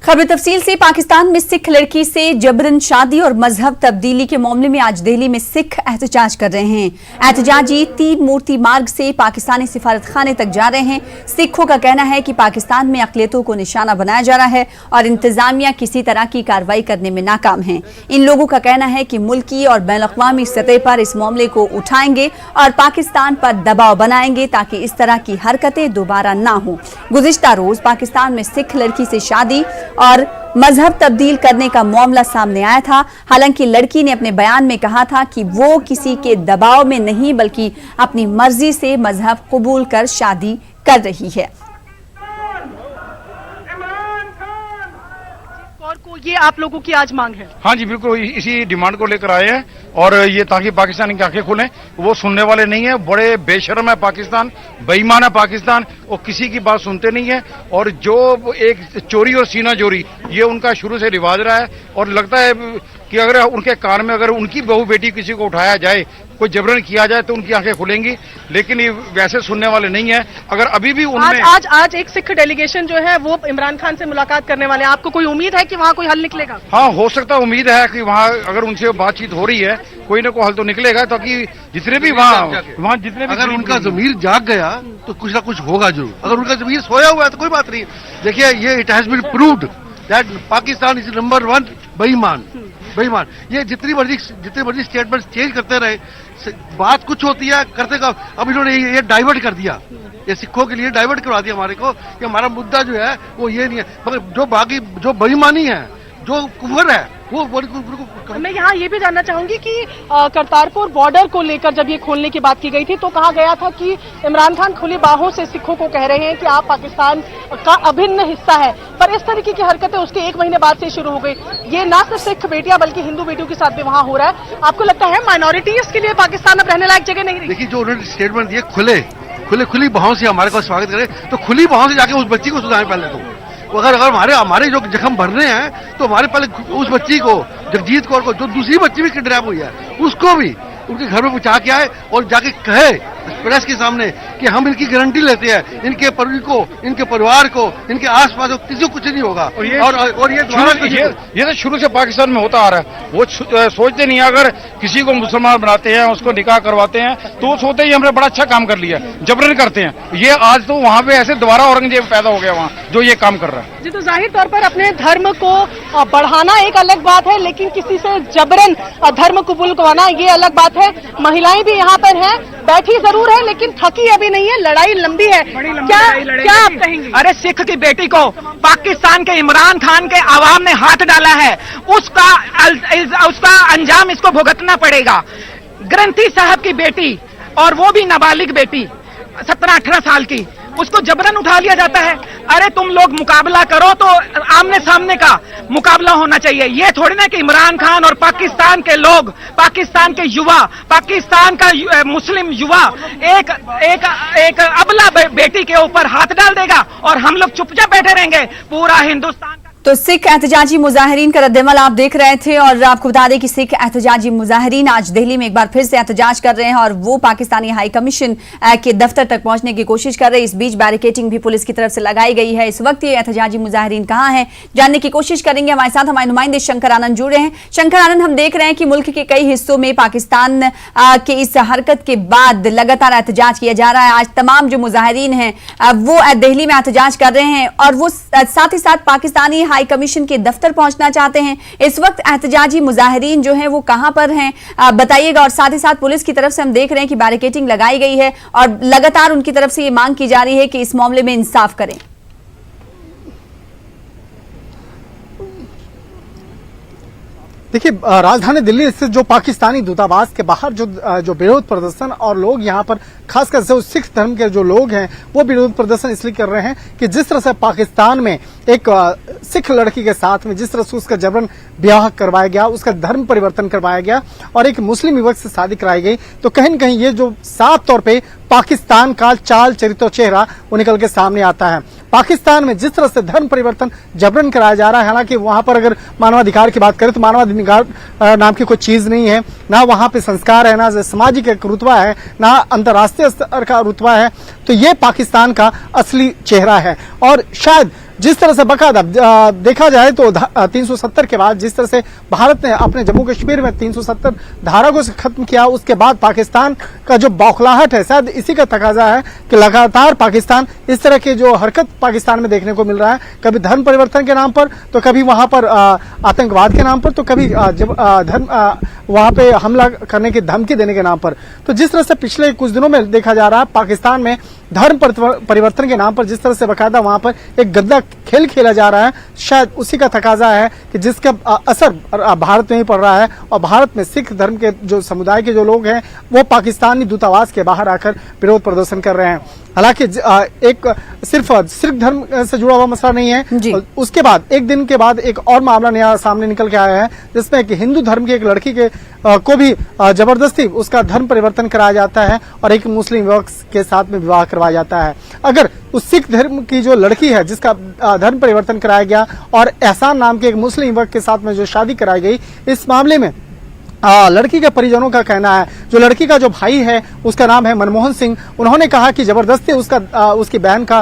खबर तफसील से। पाकिस्तान में सिख लड़की से जबरन शादी और मजहब तब्दीली के मामले में आज दिल्ली में सिख एहतजाज कर रहे हैं। एहतजाजी 3 मूर्ति मार्ग से पाकिस्तानी सिफारत खाने तक जा रहे हैं। सिखों का कहना है कि पाकिस्तान में अक़लियतों को निशाना बनाया जा रहा है और इंतजामिया किसी तरह की कार्रवाई करने में नाकाम है। इन लोगों का कहना है कि मुल्की और बैनुल-अक़वामी सतह पर इस मामले को उठाएंगे और पाकिस्तान पर दबाव बनाएंगे ताकि इस तरह की हरकतें दोबारा ना हो। गुज़िश्ता रोज पाकिस्तान में सिख लड़की से शादी और मजहब तब्दील करने का मामला सामने आया था। हालांकि लड़की ने अपने बयान में कहा था कि वो किसी के दबाव में नहीं बल्कि अपनी मर्जी से मजहब कबूल कर शादी कर रही है। को ये आप लोगों की आज मांग है? हाँ जी, बिल्कुल इसी डिमांड को लेकर आए हैं और ये ताकि पाकिस्तान की आंखें खुलें। वो सुनने वाले नहीं है, बड़े बेशर्म है पाकिस्तान, बेईमान है पाकिस्तान, वो किसी की बात सुनते नहीं है। और जो एक चोरी और सीना चोरी ये उनका शुरू से रिवाज रहा है और लगता है कि अगर उनके कान में अगर उनकी बहू बेटी किसी को उठाया जाए, कोई जबरन किया जाए तो उनकी आंखें खुलेंगी, लेकिन ये वैसे सुनने वाले नहीं है। अगर अभी भी उनमें आज एक सिख डेलीगेशन जो है वो इमरान खान से मुलाकात करने वाले हैं, आपको कोई उम्मीद है कि वहाँ कोई हल निकलेगा? हाँ, हो सकता है, उम्मीद है कि वहाँ अगर उनसे बातचीत हो रही है कोई ना कोई हल तो निकलेगा, ताकि जितने भी वहाँ जितने भी अगर उनका जमीर जाग गया तो कुछ ना कुछ होगा जरूर। अगर उनका जमीर सोया हुआ है तो कोई बात नहीं। देखिए, ये it has been proved that Pakistan is number 1 बेईमान। ये जितनी मर्जी स्टेटमेंट चेंज करते रहे, बात कुछ होती है करते का। अब इन्होंने ये डाइवर्ट कर दिया, ये सिखों के लिए डाइवर्ट करवा दिया हमारे को कि हमारा मुद्दा जो है वो ये नहीं है, मगर जो बाकी जो बेईमानी है, जो कुफर है, वो मैं यहाँ ये भी जानना चाहूंगी कि करतारपुर बॉर्डर को लेकर जब ये खोलने की बात की गई थी तो कहा गया था कि इमरान खान खुली बाहों से सिखों को कह रहे हैं कि आप पाकिस्तान का अभिन्न हिस्सा है, पर इस तरीके की हरकतें उसके 1 महीने बाद से शुरू हो गई। ये ना सिर्फ सिख बेटियां बल्कि हिंदू बेटियों के साथ भी वहाँ हो रहा है। आपको लगता है माइनॉरिटीज के लिए पाकिस्तान अब रहने लायक जगह नहीं रही? देखिए, जो उन्होंने स्टेटमेंट दिए खुली बाहों से हमारे को स्वागत करे, तो खुली बाहों से जाके उस बच्ची को सुधारें पहले तो। अगर हमारे जो जख्म भर रहे हैं तो हमारे पहले उस बच्ची को, जगजीत कौर को, जो दूसरी बच्ची भी किडनैप हुई है, उसको भी उनके घर में पहुंचा के आए और जाके कहे प्रेस के सामने कि हम इनकी गारंटी लेते हैं, इनके परिवार को, इनके आसपास किसी को कुछ नहीं होगा। और ये तो शुरू से पाकिस्तान में होता आ रहा है। वो सोचते नहीं है, अगर किसी को मुसलमान बनाते हैं, उसको निकाह करवाते हैं, तो वो सोचते ही हमने बड़ा अच्छा काम कर लिया, जबरन करते हैं। ये आज तो वहाँ पे ऐसे दोबारा औरंगजेब पैदा हो गया वहाँ, जो ये काम कर रहा है जी। तो जाहिर तौर पर अपने धर्म को बढ़ाना एक अलग बात है, लेकिन किसी से जबरन धर्म कबूल करवाना ये अलग बात है। महिलाएं भी यहाँ पर हैं, बैठी जरूर है लेकिन थकी अभी नहीं है, लड़ाई लंबी है। क्या आप कहेंगे? अरे, सिख की बेटी को पाकिस्तान के इमरान खान के आवाम ने हाथ डाला है, उसका अंजाम इसको भुगतना पड़ेगा। ग्रंथी साहब की बेटी, और वो भी नाबालिग बेटी 17-18 साल की, उसको जबरन उठा लिया जाता है। अरे, तुम लोग मुकाबला करो तो आमने सामने का मुकाबला होना चाहिए। ये थोड़ी ना कि इमरान खान और पाकिस्तान के लोग, पाकिस्तान के युवा, पाकिस्तान का मुस्लिम युवा एक अबला बेटी के ऊपर हाथ डाल देगा और हम लोग चुपचाप बैठे रहेंगे। पूरा हिंदुस्तान तो सिख एहतजाजी मुजाहिरीन का रद्देमल आप देख रहे थे और आपको बता दें कि सिख एहतजाजी मुजाहिरीन आज दिल्ली में एक बार फिर से एहतजाज कर रहे हैं और वो पाकिस्तानी हाई कमीशन के दफ्तर तक पहुंचने की कोशिश कर रहे हैं। इस बीच बैरिकेडिंग भी पुलिस की तरफ से लगाई गई है। इस वक्त ये एहतजाजी मुजाहिरीन कहाँ हैं, जानने की कोशिश करेंगे। हमारे साथ हमारे नुमाइंदे शंकर आनंद जुड़ रहे हैं। शंकर आनंद, हम देख रहे हैं कि मुल्क के कई हिस्सों में पाकिस्तान के इस हरकत के बाद लगातार एहतजाज किया जा रहा है। आज तमाम जो मुजाहिरीन हैं वो दिल्ली में एहतजाज कर रहे हैं और वो साथ ही साथ पाकिस्तानी हाई कमीशन के दफ्तर पहुंचना चाहते हैं। इस वक्त एहतजाजी मुजाहिरीन जो हैं वो कहां पर हैं, बताइएगा। और साथ ही साथ पुलिस की तरफ से हम देख रहे हैं कि बैरिकेडिंग लगाई गई है और लगातार उनकी तरफ से ये मांग की जा रही है कि इस मामले में इंसाफ करें। देखिए, राजधानी दिल्ली स्थित जो पाकिस्तानी दूतावास के बाहर जो विरोध प्रदर्शन और लोग यहाँ पर खासकर से सिख धर्म के जो लोग हैं वो विरोध प्रदर्शन इसलिए कर रहे हैं कि जिस तरह से पाकिस्तान में एक सिख लड़की के साथ में जिस तरह से उसका जबरन ब्याह करवाया गया, उसका धर्म परिवर्तन करवाया गया और एक मुस्लिम युवक से शादी कराई गई, तो कहीं न कहीं ये जो साफ तौर पे पाकिस्तान का चाल चरित्र चेहरा वो निकल के सामने आता है। पाकिस्तान में जिस तरह से धर्म परिवर्तन जबरन कराया जा रहा है, हालांकि वहां पर अगर मानवाधिकार की बात करें तो मानवाधिकार नाम की कोई चीज नहीं है, ना वहां पे संस्कार है, ना सामाजिक एक रुतबा है, ना अंतर्राष्ट्रीय स्तर का रुतबा है। तो ये पाकिस्तान का असली चेहरा है और शायद जिस तरह से बकायदा देखा जाए तो 370 के बाद जिस तरह से भारत ने अपने जम्मू कश्मीर में 370 धारा को खत्म किया, उसके बाद पाकिस्तान का जो बौखलाहट है शायद इसी का तकाजा है कि लगातार पाकिस्तान इस तरह के जो हरकत पाकिस्तान में देखने को मिल रहा है, कभी धर्म परिवर्तन के नाम पर, तो कभी वहां पर आतंकवाद के नाम पर, तो कभी धर्म वहां पे हमला करने की धमकी देने के नाम पर। तो जिस तरह से पिछले कुछ दिनों में देखा जा रहा है पाकिस्तान में धर्म परिवर्तन के नाम पर जिस तरह से बकायदा वहां पर एक गंदा खेल खेला जा रहा है, शायद उसी का तकाजा है कि जिसका असर भारत में ही पड़ रहा है। और भारत में सिख धर्म के जो समुदाय के जो लोग हैं वो पाकिस्तानी दूतावास के बाहर आकर विरोध प्रदर्शन कर रहे हैं। हालांकि एक सिर्फ सिख धर्म से जुड़ा हुआ मसला नहीं है, उसके बाद एक दिन के बाद एक और मामला नया सामने निकल के आया है जिसमें कि हिंदू धर्म की एक लड़की के को भी जबरदस्ती उसका धर्म परिवर्तन कराया जाता है और एक मुस्लिम युवक के साथ में विवाह करवाया जाता है। अगर उस सिख धर्म की जो लड़की है जिसका धर्म परिवर्तन कराया गया और एहसान नाम के एक मुस्लिम युवक के साथ में जो शादी कराई गई, इस मामले में लड़की के परिजनों का कहना है, जो लड़की का जो भाई है उसका नाम है मनमोहन सिंह, उन्होंने कहा कि जबरदस्ती उसकी बहन का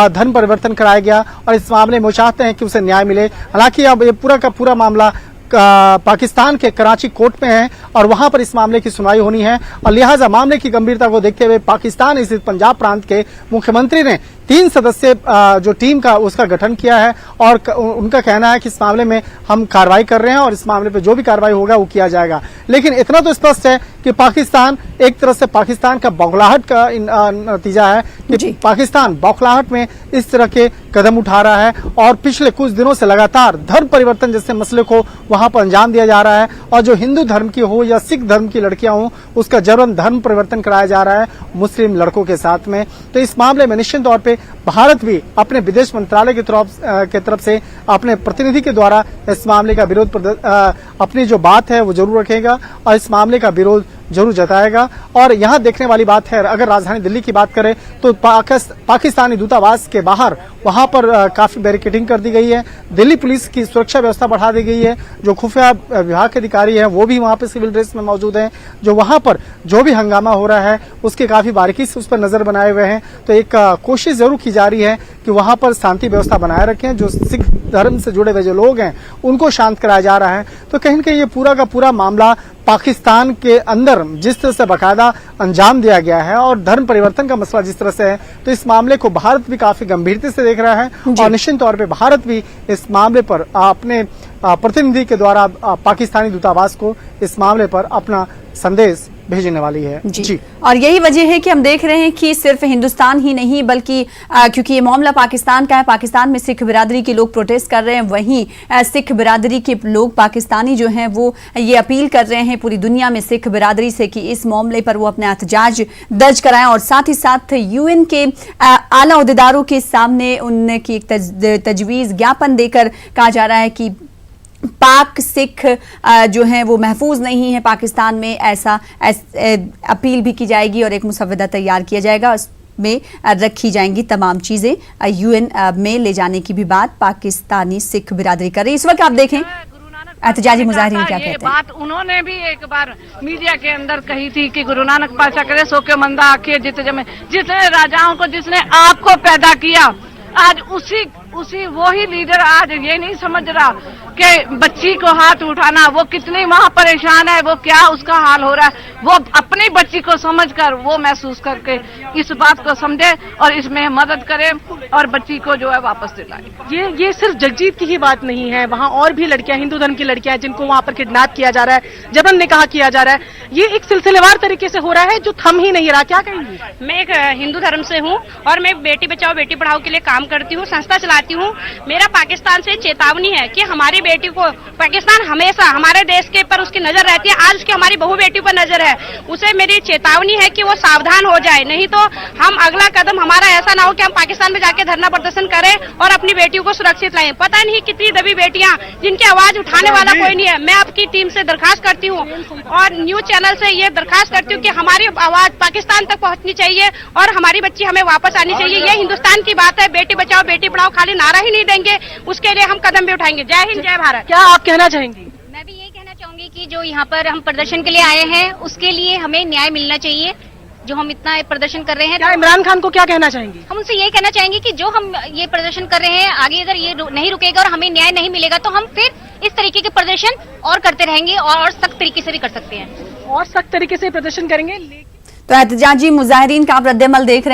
धर्म परिवर्तन कराया गया और इस मामले में वो चाहते हैं कि उसे न्याय मिले। हालांकि अब ये पूरा का पूरा मामला पाकिस्तान के कराची कोर्ट में है और वहां पर इस मामले की सुनवाई होनी है और लिहाजा मामले की गंभीरता को देखते हुए पाकिस्तान स्थित पंजाब प्रांत के मुख्यमंत्री ने 3 सदस्य जो टीम का उसका गठन किया है और उनका कहना है कि इस मामले में हम कार्रवाई कर रहे हैं और इस मामले पे जो भी कार्रवाई होगा वो किया जाएगा। लेकिन इतना तो स्पष्ट है कि पाकिस्तान एक तरह से पाकिस्तान का बौखलाहट का नतीजा है कि पाकिस्तान बौखलाहट में इस तरह के कदम उठा रहा है और पिछले कुछ दिनों से लगातार धर्म परिवर्तन जैसे मसले को वहां पर अंजाम दिया जा रहा है और जो हिंदू धर्म की हो या सिख धर्म की लड़कियां हो उसका जबरन धर्म परिवर्तन कराया जा रहा है मुस्लिम लड़कों के साथ में। तो इस मामले में निश्चित तौर पे भारत भी अपने विदेश मंत्रालय की तरफ से अपने प्रतिनिधि के द्वारा इस मामले का विरोध अपनी जो बात है वो जरूर रखेगा और इस मामले का विरोध जरूर जताएगा। और यहाँ देखने वाली बात है, अगर राजधानी दिल्ली की बात करें तो पाकिस्तानी दूतावास के बाहर वहां पर काफी बैरिकेडिंग कर दी गई है, दिल्ली पुलिस की सुरक्षा व्यवस्था बढ़ा दी गई है, जो खुफिया विभाग के अधिकारी हैं वो भी वहां पर सिविल ड्रेस में मौजूद हैं, जो वहां पर जो भी हंगामा हो रहा है उसके काफी बारीकी से उस पर नजर बनाए हुए हैं। तो एक कोशिश जरूर की जा रही है कि वहां पर शांति व्यवस्था बनाए रखें, जो सिख धर्म से जुड़े हुए जो लोग हैं उनको शांत कराया जा रहा है। तो कहीं न कहीं ये पूरा का पूरा मामला पाकिस्तान के अंदर जिस तरह से बाकायदा अंजाम दिया गया है और धर्म परिवर्तन का मसला जिस तरह से है, तो इस मामले को भारत भी काफी गंभीरता से देख रहा है और निश्चित तौर पे भारत भी इस मामले पर अपने प्रतिनिधि के द्वारा पाकिस्तानी दूतावास को इस मामले पर अपना संदेश भेजने वाली है। जी। और यही वजह है कि हम देख रहे हैं कि सिर्फ हिंदुस्तान ही नहीं बल्कि क्योंकि ये मामला पाकिस्तान का है, पाकिस्तान में सिख बिरादरी के लोग प्रोटेस्ट कर रहे हैं, वहीं सिख बिरादरी के लोग पाकिस्तानी जो हैं वो ये अपील कर रहे हैं पूरी दुनिया में सिख बिरादरी से कि इस मामले पर वो अपना एहतजाज दर्ज कराएं और साथ ही साथ यूएन के आला ओहदेदारों के सामने उनकी एक तजवीज़ ज्ञापन देकर कहा जा रहा है कि पाक सिख जो हैं वो महफूज नहीं है पाकिस्तान में, ऐसा अपील भी की जाएगी और एक मुसव्वदा तैयार किया जाएगा, उसमें रखी जाएंगी तमाम चीज़ें, यूएन में ले जाने की भी बात पाकिस्तानी सिख बिरादरी कर रही है। इस वक्त आप देखें एहतजाजी मुजाहिरीन क्या कहते हैं। बात उन्होंने भी एक बार मीडिया के अंदर कही थी कि गुरु नानक पातशाह करे सो के मंदा आखिर जिसने राजाओं को जिसने आपको पैदा किया, आज उसी वो ही लीडर आज ये नहीं समझ रहा कि बच्ची को हाथ उठाना वो कितनी वहाँ परेशान है, वो क्या उसका हाल हो रहा है, वो अपनी बच्ची को समझकर वो महसूस करके इस बात को समझे और इसमें मदद करे और बच्ची को जो है वापस दिलाए। ये सिर्फ जगजीत की ही बात नहीं है, वहाँ और भी लड़कियां, हिंदू धर्म की लड़कियां जिनको वहाँ पर किडनैप किया जा रहा है, जबरन निकाह किया जा रहा है, ये एक सिलसिलेवार तरीके से हो रहा है जो थम ही नहीं रहा। क्या कहेंगी? मैं एक हिंदू धर्म से हूँ और मैं बेटी बचाओ बेटी पढ़ाओ के लिए काम करती हूँ, संस्था चलाती हूँ। मेरा पाकिस्तान से चेतावनी है कि हमारी बेटी को पाकिस्तान हमेशा हमारे देश के पर उसकी नजर रहती है, आज उसकी हमारी बहू बेटी पर नजर है, उसे मेरी चेतावनी है कि वो सावधान हो जाए, नहीं तो हम अगला कदम हमारा ऐसा ना हो कि हम पाकिस्तान में जाके धरना प्रदर्शन करें और अपनी बेटियों को सुरक्षित लाएं। पता नहीं कितनी दबी बेटियां जिनकी आवाज उठाने वाला कोई नहीं है। मैं आपकी टीम से दरखास्त करती हूँ और न्यूज चैनल से ये दरखास्त करती हूँ कि हमारी आवाज पाकिस्तान तक पहुँचनी चाहिए और हमारी बच्ची हमें वापस आनी चाहिए। ये हिंदुस्तान की बात है, बेटी बचाओ बेटी पढ़ाओ खाली नारा ही नहीं देंगे, उसके लिए हम कदम भी उठाएंगे। जय हिंद जय भारत। क्या आप कहना चाहेंगी? मैं भी यही कहना चाहूंगी कि जो यहाँ पर हम प्रदर्शन के लिए आए हैं उसके लिए हमें न्याय मिलना चाहिए जो हम इतना प्रदर्शन कर रहे हैं। क्या इमरान खान को क्या कहना चाहेंगी? हम उनसे ये कहना चाहेंगे कि जो हम ये प्रदर्शन कर रहे हैं, आगे अगर ये नहीं रुकेगा और हमें न्याय नहीं मिलेगा तो हम फिर इस तरीके के प्रदर्शन और करते रहेंगे और सख्त तरीके से भी कर सकते हैं। और सख्त तरीके से प्रदर्शन करेंगे। तो एहतजाजी मुजाहिरीन का आप रद्देमल देख रहे हैं।